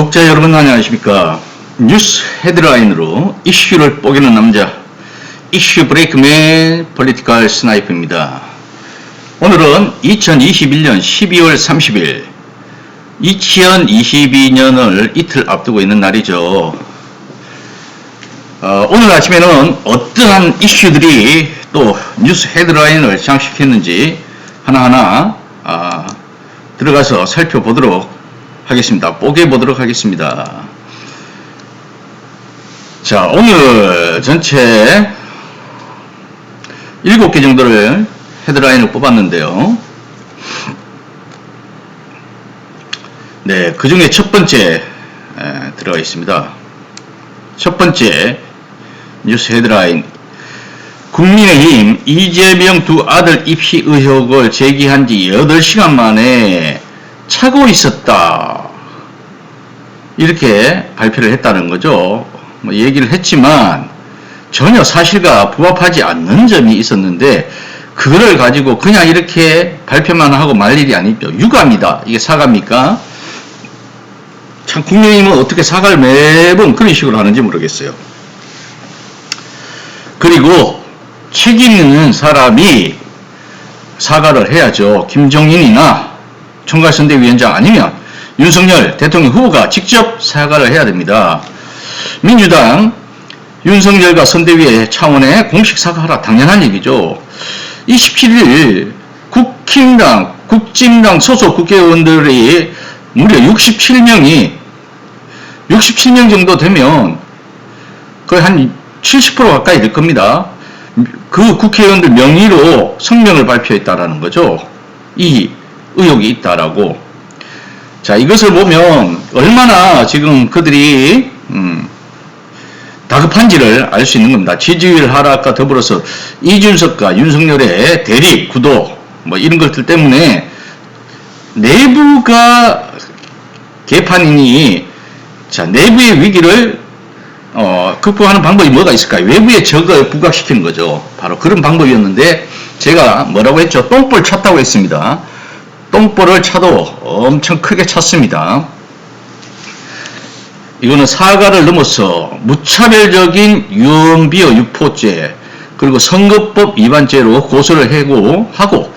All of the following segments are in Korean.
독자 여러분 안녕하십니까. 뉴스 헤드라인으로 이슈를 뽀개는 남자, 이슈 브레이크맨 폴리티컬 스나이퍼입니다. 오늘은 2021년 12월 30일 2022년을 이틀 앞두고 있는 날이죠. 오늘 아침에는 어떠한 이슈들이 또 뉴스 헤드라인을 장식했는지 하나하나 들어가서 살펴보도록 하겠습니다. 뽀개보도록 하겠습니다. 자, 오늘 전체 7개 정도를 헤드라인을 뽑았는데요. 네, 그 중에 첫 번째 들어가 있습니다. 첫 번째 뉴스 헤드라인, 국민의힘 이재명 두 아들 입시 의혹을 제기한 지 8시간 만에 차고 있었다, 이렇게 발표를 했다는 거죠. 얘기를 했지만 전혀 사실과 부합하지 않는 점이 있었는데 그거를 가지고 그냥 이렇게 발표만 하고 말 일이 아니죠. 유감이다, 이게 사과입니까? 참, 국민의힘은 어떻게 사과를 매번 그런 식으로 하는지 모르겠어요. 그리고 책임 있는 사람이 사과를 해야죠. 김종인이나 총괄선대위원장 아니면 윤석열 대통령 후보가 직접 사과를 해야 됩니다. 민주당 윤석열과 선대위의 차원의 공식 사과하라, 당연한 얘기죠. 27일 국힘당 소속 국회의원들이 무려 67명 정도 되면 거의 한 70% 가까이 될 겁니다. 그 국회의원들 명의로 성명을 발표했다라는 거죠. 이 의혹이 있다라고. 자, 이것을 보면 얼마나 지금 그들이 다급한지를 알 수 있는 겁니다. 지지율 하락과 더불어서 이준석과 윤석열의 대립 구도, 이런 것들 때문에 내부가 개판이니, 자, 내부의 위기를 극복하는 방법이 뭐가 있을까요? 외부의 적을 부각시키는 거죠. 바로 그런 방법이었는데 제가 뭐라고 했죠? 똥볼 쳤다고 했습니다. 똥볼을 차도 엄청 크게 찼습니다. 이거는 사과를 넘어서 무차별적인 유언비어 유포죄, 그리고 선거법 위반죄로 고소를 하고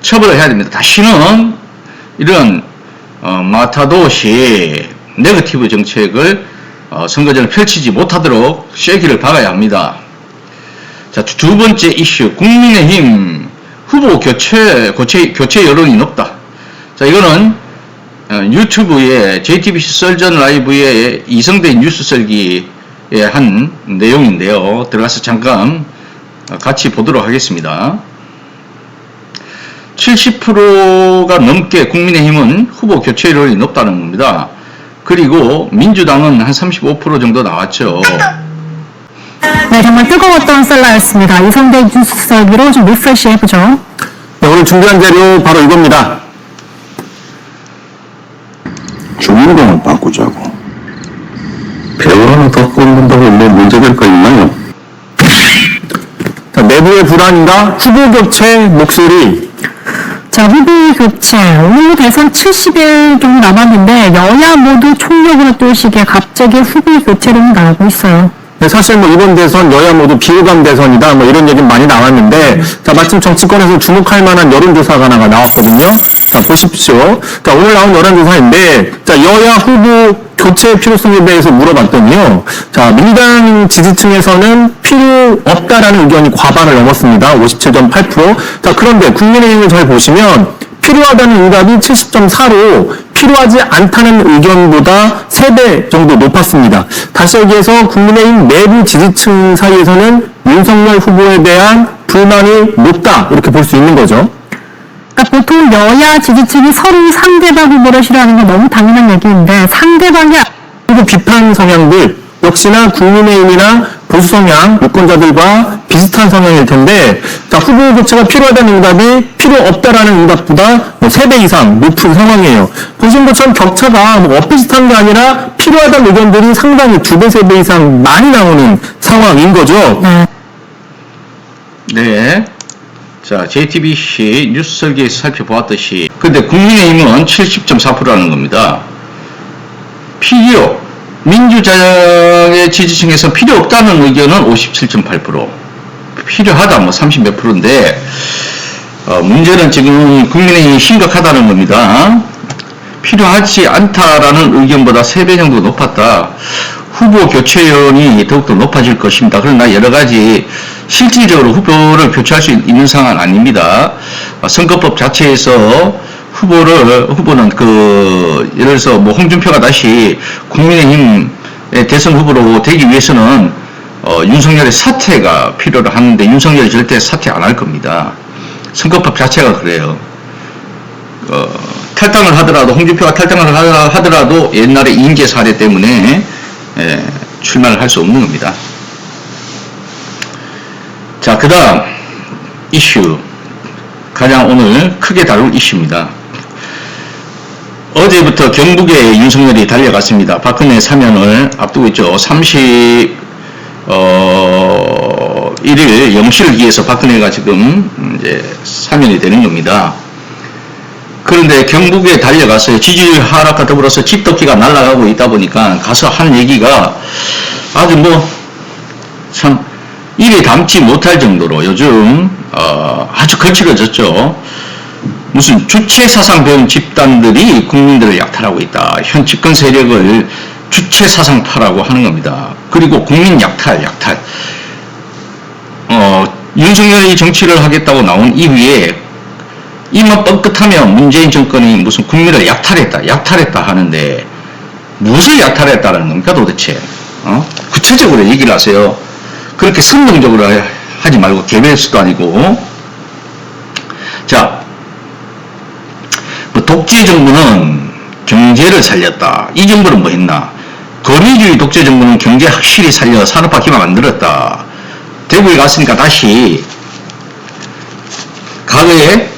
처벌을 해야 됩니다. 다시는 이런 마타도시 네거티브 정책을 선거전을 펼치지 못하도록 쐐기를 박아야 합니다. 자, 두 번째 이슈, 국민의힘 후보 교체 여론이 높다. 자, 이거는 유튜브에 JTBC 썰전 라이브에 이성대 뉴스 썰기에 한 내용인데요. 들어가서 잠깐 같이 보도록 하겠습니다. 70%가 넘게 국민의힘은 후보 교체 여론이 높다는 겁니다. 그리고 민주당은 한 35% 정도 나왔죠. 네, 정말 뜨거웠던 썰라였습니다. 이성대 뉴스 썰기로 좀 리프레시 해보죠. 네, 오늘 준비한 자료 바로 이겁니다. 주민등을 바꾸자고. 배우 하나 더 뽑는다고 뭐 문제될까 있나요? 자, 내부의 불안인가? 후보 교체 목소리. 자, 후보 교체. 오늘 대선 70일 정도 남았는데 여야 모두 총력으로 뛸 시기에 갑자기 후보 교체론이 나오고 있어요. 네, 사실 이번 대선 여야 모두 비호감 대선이다 이런 얘기는 많이 나왔는데, 자, 마침 정치권에서 주목할 만한 여론조사가 하나가 나왔거든요. 자, 보십시오. 자, 오늘 나온 여론조사인데, 자, 여야 후보 교체 필요성에 대해서 물어봤더니요. 자, 민주당 지지층에서는 필요 없다라는 의견이 과반을 넘었습니다. 57.8%. 자, 그런데 국민의힘을 잘 보시면 필요하다는 응답이 70.4로 필요하지 않다는 의견보다 3배 정도 높았습니다. 다시 여기에서 국민의힘 내부 지지층 사이에서는 윤석열 후보에 대한 불만이 높다, 이렇게 볼 수 있는 거죠. 그러니까 보통 여야 지지층이 서로 상대방 후보를 싫어하는 게 너무 당연한 얘기인데 상대방이 그리고 비판 성향들 역시나 국민의힘이나 보수 성향 유권자들과 비슷한 성향일 텐데, 자, 후보 교체가 필요하다는 응답이 필요 없다라는 응답보다 3배 이상 높은 상황이에요. 보신 것처럼 격차가 엇비슷한 게 아니라 필요하다는 의견들이 상당히 2배, 3배 이상 많이 나오는 상황인 거죠. 네. 자, JTBC 뉴스 설계에서 살펴보았듯이, 근데 국민의힘은 70.4%라는 겁니다. 민주당의 지지층에서 필요 없다는 의견은 57.8%, 필요하다 뭐 30 몇 %인데, 문제는 지금 국민의힘이 심각하다는 겁니다. 필요하지 않다라는 의견보다 3배 정도 높았다. 후보 교체율이 더욱더 높아질 것입니다. 그러나 여러 가지 실질적으로 후보를 교체할 수 있는 상황은 아닙니다. 선거법 자체에서 후보는 예를 들어서 뭐 홍준표가 다시 국민의힘의 대선 후보로 되기 위해서는 윤석열의 사퇴가 필요로 하는데 윤석열이 절대 사퇴 안 할 겁니다. 선거법 자체가 그래요. 탈당을 하더라도, 홍준표가 탈당을 하더라도 옛날에 인재 사례 때문에 출마를 할 수 없는 겁니다. 자, 그 다음 이슈, 가장 오늘 크게 다룰 이슈입니다. 어제부터 경북에 윤석열이 달려갔습니다. 박근혜 사면을 앞두고 있죠. 31일 0시를 기해서 박근혜가 지금 이제 사면이 되는 겁니다. 그런데 경북에 달려갔어요. 지지율 하락과 더불어서 집도끼가 날아가고 있다 보니까 가서 한 얘기가 아주 참 입에 담지 못할 정도로 요즘 아주 거칠어졌죠. 무슨 주체사상 배운 집단들이 국민들을 약탈하고 있다. 현 집권 세력을 주체사상파라고 하는 겁니다. 그리고 국민 약탈. 윤석열이 정치를 하겠다고 나온 이후에 입만 뻥끗하면 문재인 정권이 무슨 국민을 약탈했다 하는데 무엇을 약탈했다는 겁니까 도대체? 구체적으로 얘기를 하세요. 그렇게 선동적으로 하지 말고 개별수도 아니고. 자, 독재 정부는 경제를 살렸다. 이 정부는 뭐 했나? 권위주의 독재 정부는 경제 확실히 살려 산업화 기반 만들었다. 대구에 갔으니까 다시 과거에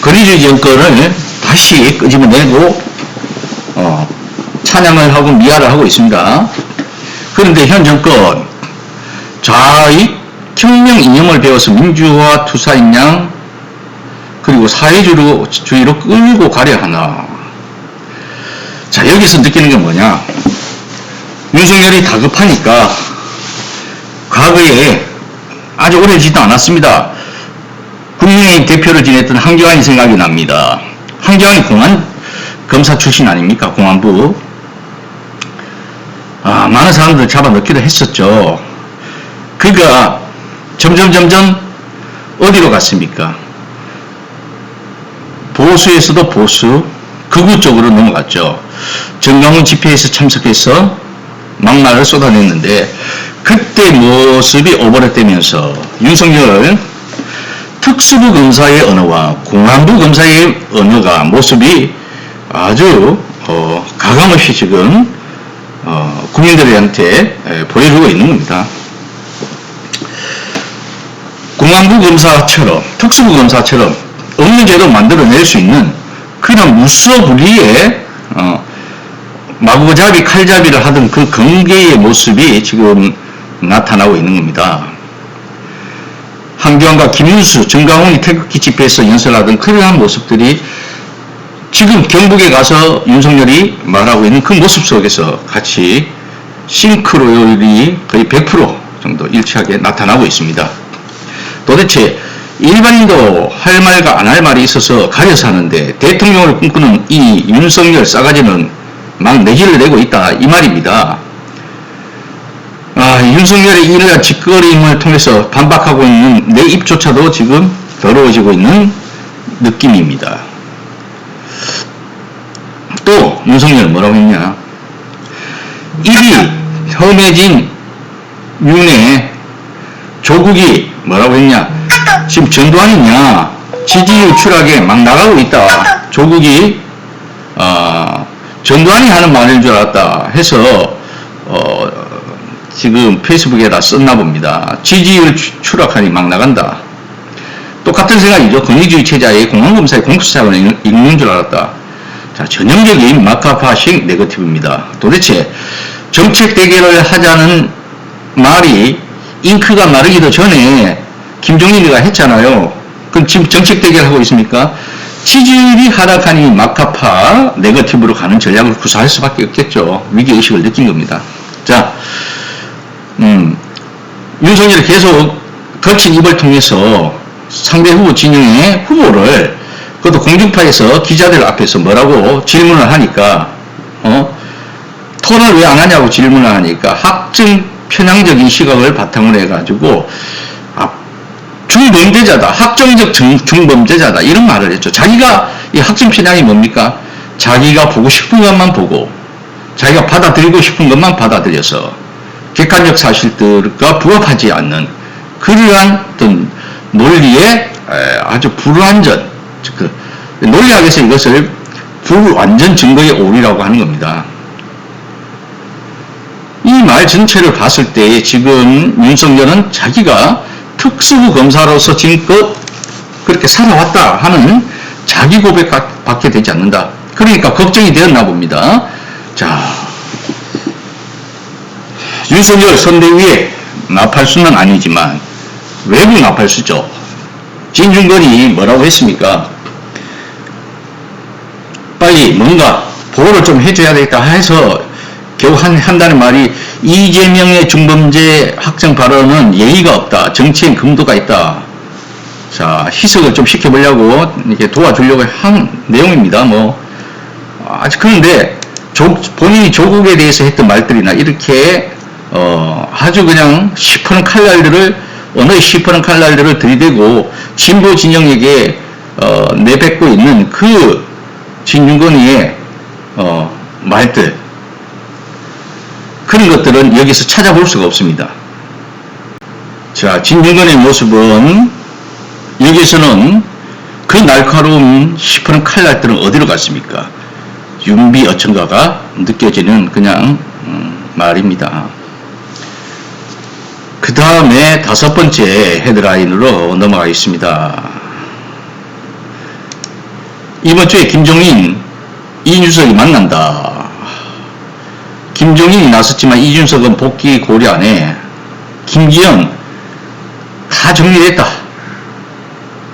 권위주의 정권을 다시 끄집어내고 찬양을 하고 미화를 하고 있습니다. 그런데 현 정권 자익 혁명 이념을 배워서 민주화 투사인 양 그리고 사회주의로 끌고 가려 하나. 자, 여기서 느끼는 게 뭐냐? 윤석열이 다급하니까 과거에 아주 오래지도 않았습니다. 국민의힘 대표를 지냈던 한교안이 생각이 납니다. 한교안이 공안 검사 출신 아닙니까? 공안부. 많은 사람들 잡아넣기도 했었죠. 그가 점점 어디로 갔습니까? 보수에서도 보수, 극우 쪽으로 넘어갔죠. 정강훈 집회에서 참석해서 막말을 쏟아냈는데 그때 모습이 오버랩되면서 윤석열 특수부 검사의 언어와 공안부 검사의 언어가 모습이 아주 가감없이 지금 국민들한테 보여주고 있는 겁니다. 공안부 검사처럼 특수부 검사처럼 없는 제도 만들어낼 수 있는 그냥 무소불위의 마구잡이 칼잡이를 하던 그 경계의 모습이 지금 나타나고 있는 겁니다. 한교안과 김윤수, 정강훈이 태극기 집회에서 연설하던 그러한 모습들이 지금 경북에 가서 윤석열이 말하고 있는 그 모습 속에서 같이 싱크로율이 거의 100% 정도 일치하게 나타나고 있습니다. 도대체 일반인도 할 말과 안 할 말이 있어서 가려서 하는데 대통령을 꿈꾸는 이 윤석열 싸가지는 막 내질을 내고 있다 이 말입니다. 윤석열의 이러한 짓거림을 통해서 반박하고 있는 내 입조차도 지금 더러워지고 있는 느낌입니다. 또 윤석열은 뭐라고 했냐? 입이 험해진 윤의 조국이 뭐라고 했냐? 지금 전두환이냐? 지지율 추락에 막 나가고 있다. 조국이 전두환이 하는 말인 줄 알았다 해서 지금 페이스북에다 썼나 봅니다. 지지율 추락하니 막 나간다. 똑같은 생각이죠. 권위주의 체제의 공안검사의 공수사관을 읽는 줄 알았다. 자, 전형적인 마카파식 네거티브입니다. 도대체 정책 대결을 하자는 말이 잉크가 마르기도 전에 김종인이가 했잖아요. 그럼 지금 정책 대결하고 있습니까? 지지율이 하락하니 마카파 네거티브로 가는 전략을 구사할 수밖에 없겠죠. 위기의식을 느낀 겁니다. 자, 윤석열이 계속 거친 입을 통해서 상대 후보 진영의 후보를 그것도 공중파에서 기자들 앞에서 뭐라고 질문을 하니까 토론을 왜 안 하냐고 질문을 하니까 학증 편향적인 시각을 바탕으로 해가지고 중범죄자다, 학정적 중범죄자다 이런 말을 했죠. 자기가 이 학증 편향이 뭡니까? 자기가 보고 싶은 것만 보고 자기가 받아들이고 싶은 것만 받아들여서 객관적 사실들과 부합하지 않는 그러한 어떤 논리의 아주 불완전, 그 논리학에서 이것을 불완전 증거의 오류라고 하는 겁니다. 이 말 전체를 봤을 때 지금 윤석열은 자기가 특수부 검사로서 지금껏 그렇게 살아왔다 하는 자기 고백밖에 되지 않는다. 그러니까 걱정이 되었나 봅니다. 자, 윤석열 선대위에 나팔수는 아니지만 외부 나팔수죠. 진중권이 뭐라고 했습니까? 빨리 뭔가 보호를 좀 해줘야 되겠다 해서 겨우 한다는 말이 이재명의 중범죄 확정 발언은 예의가 없다. 정치엔 금도가 있다. 자, 희석을 좀 시켜보려고 이렇게 도와주려고 한 내용입니다. 아직 그런데 본인이 조국에 대해서 했던 말들이나 이렇게 아주 그냥 시퍼런 칼날들을 언어의 시퍼런 칼날들을 들이대고 진보 진영에게 내뱉고 있는 그 진중권이의 말들 그런 것들은 여기서 찾아볼 수가 없습니다. 자, 진중권의 모습은 여기서는 그 날카로운 시퍼런 칼날들은 어디로 갔습니까? 윤비어천가가 느껴지는 그냥 말입니다. 그 다음에 5번째 헤드라인으로 넘어가겠습니다. 이번 주에 김종인, 이준석이 만난다. 김종인이 나섰지만 이준석은 복귀 고려 안에 김기현 다 정리됐다.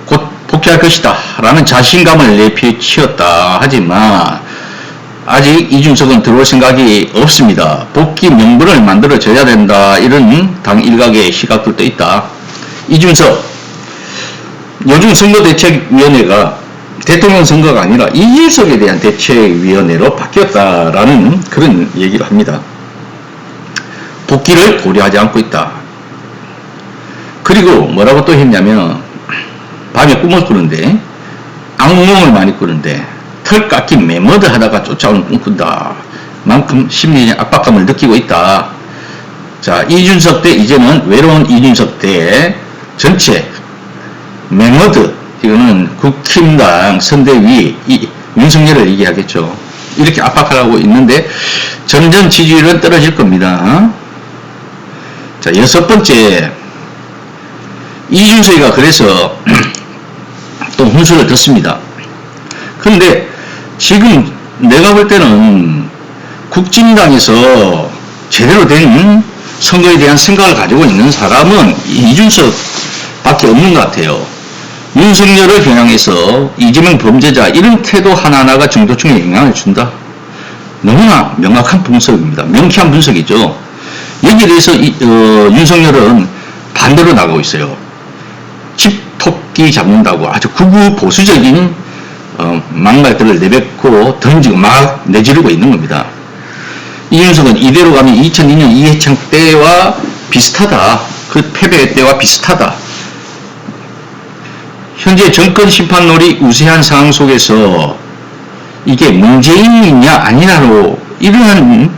곧 복귀할 것이다. 라는 자신감을 내피치었다. 하지만 아직 이준석은 들어올 생각이 없습니다. 복귀 명분을 만들어줘야 된다. 이런 당 일각의 시각들도 있다. 이준석, 요즘 선거대책위원회가 대통령 선거가 아니라 이준석에 대한 대책위원회로 바뀌었다라는 그런 얘기를 합니다. 복귀를 고려하지 않고 있다. 그리고 뭐라고 또 했냐면 밤에 꿈을 꾸는데 악몽을 많이 꾸는데 털 깎인 매머드 하다가 쫓아오는 꿈 꾼다. 만큼 심리적 압박감을 느끼고 있다. 자, 이준석 때 이제는 외로운 이준석 때 전체 매머드 이거는 국힘당 선대위 윤석열을 얘기하겠죠. 이렇게 압박하고 있는데 점점 지지율은 떨어질 겁니다. 자, 6번째 이준석이가 그래서 또 훈수를 뒀습니다. 그런데 지금 내가 볼 때는 국진당에서 제대로 된 선거에 대한 생각을 가지고 있는 사람은 이준석밖에 없는 것 같아요. 윤석열을 겨냥해서 이재명 범죄자 이런 태도 하나하나가 정도층에 영향을 준다. 너무나 명확한 분석입니다. 명쾌한 분석이죠. 여기에 대해서 윤석열은 반대로 나가고 있어요. 집토끼 잡는다고 아주 극우 보수적인 막말들을 내뱉고 던지고 막 내지르고 있는 겁니다. 이준석은 이대로 가면 2002년 이해창 때와 비슷하다. 그 패배 때와 비슷하다. 현재 정권 심판론이 우세한 상황 속에서 이게 문재인이냐 아니냐로 이러한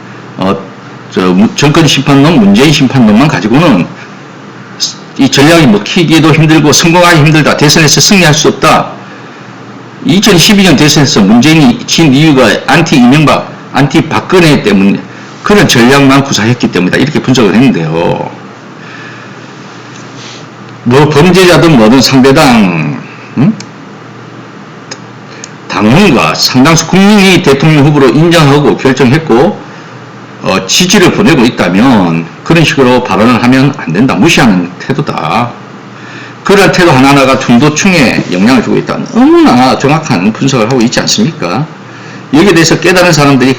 정권 심판론, 문재인 심판론만 가지고는 이 전략이 먹히기도 힘들고 성공하기 힘들다. 대선에서 승리할 수 없다. 2012년 대선에서 문재인이 진 이유가 안티 이명박, 안티 박근혜 때문에 그런 전략만 구사했기 때문이다. 이렇게 분석을 했는데요. 뭐 범죄자든 뭐든 상대당 당원과 상당수 국민이 대통령 후보로 인정하고 결정했고 지지를 보내고 있다면 그런 식으로 발언을 하면 안 된다. 무시하는 태도다. 그럴 태도 하나하나가 중도층에 영향을 주고 있다. 너무나 정확한 분석을 하고 있지 않습니까? 여기에 대해서 깨달은 사람들이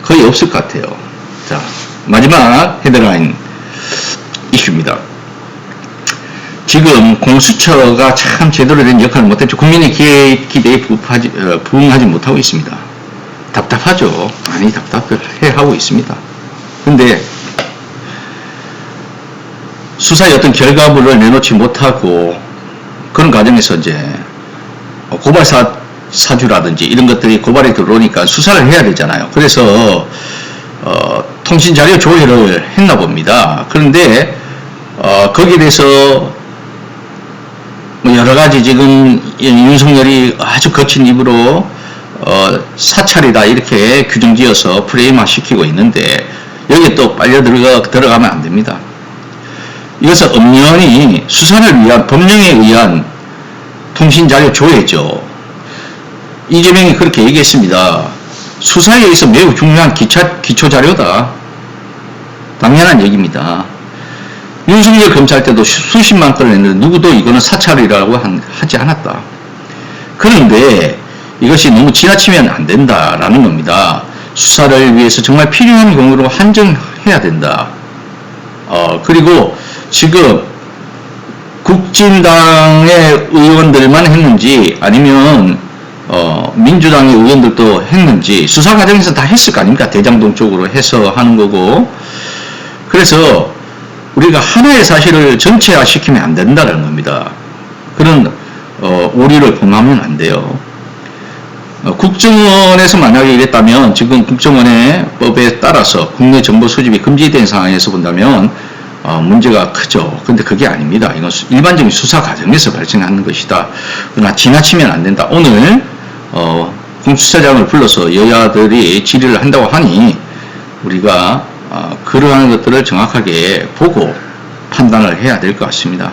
거의 없을 것 같아요. 자, 마지막 헤드라인 이슈입니다. 지금 공수처가 참 제대로 된 역할을 못했죠. 국민의 기대에 부응하지 못하고 있습니다. 답답하죠. 많이 답답해 하고 있습니다. 근데 수사의 어떤 결과물을 내놓지 못하고 그런 과정에서 이제 고발 사주라든지 이런 것들이 고발이 들어오니까 수사를 해야 되잖아요. 그래서 통신자료 조회를 했나 봅니다. 그런데 거기에 대해서 뭐 여러 가지 지금 윤석열이 아주 거친 입으로 사찰이다 이렇게 규정지어서 프레임화 시키고 있는데 여기에 또 빨려 들어가면 안 됩니다. 이것은 엄연히 수사를 위한 법령에 의한 통신자료 조회죠. 이재명이 그렇게 얘기했습니다. 수사에 의해서 매우 중요한 기초자료다. 당연한 얘기입니다. 윤석열 검찰 때도 수십만 건을 냈는데 누구도 이거는 사찰이라고 하지 않았다. 그런데 이것이 너무 지나치면 안 된다라는 겁니다. 수사를 위해서 정말 필요한 경우로 한정해야 된다. 그리고 지금 국진당의 의원들만 했는지 아니면 민주당의 의원들도 했는지 수사 과정에서 다 했을 거 아닙니까? 대장동 쪽으로 해서 하는 거고. 그래서 우리가 하나의 사실을 전체화시키면 안 된다는 겁니다. 그런 오류를 범하면 안 돼요. 국정원에서 만약에 이랬다면 지금 국정원의 법에 따라서 국내 정보 수집이 금지된 상황에서 본다면 문제가 크죠. 근데 그게 아닙니다. 이건 일반적인 수사 과정에서 발생하는 것이다. 그러나 지나치면 안 된다. 오늘 공수처장을 불러서 여야들이 질의를 한다고 하니 우리가 그러한 것들을 정확하게 보고 판단을 해야 될 것 같습니다.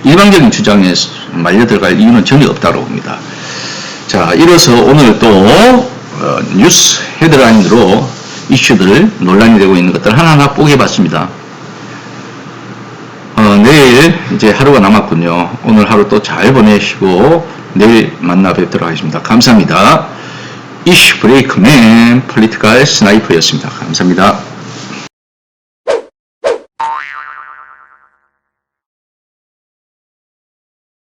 일방적인 주장에 말려 들어갈 이유는 전혀 없다고 봅니다. 자, 이로써 오늘 또 뉴스 헤드라인으로 이슈들 논란이 되고 있는 것들 하나하나 뽀개봤습니다. 내일 이제 하루가 남았군요. 오늘 하루 또 잘 보내시고 내일 만나 뵙도록 하겠습니다. 감사합니다. 이슈 브레이크맨 폴리티컬 스나이퍼였습니다. 감사합니다.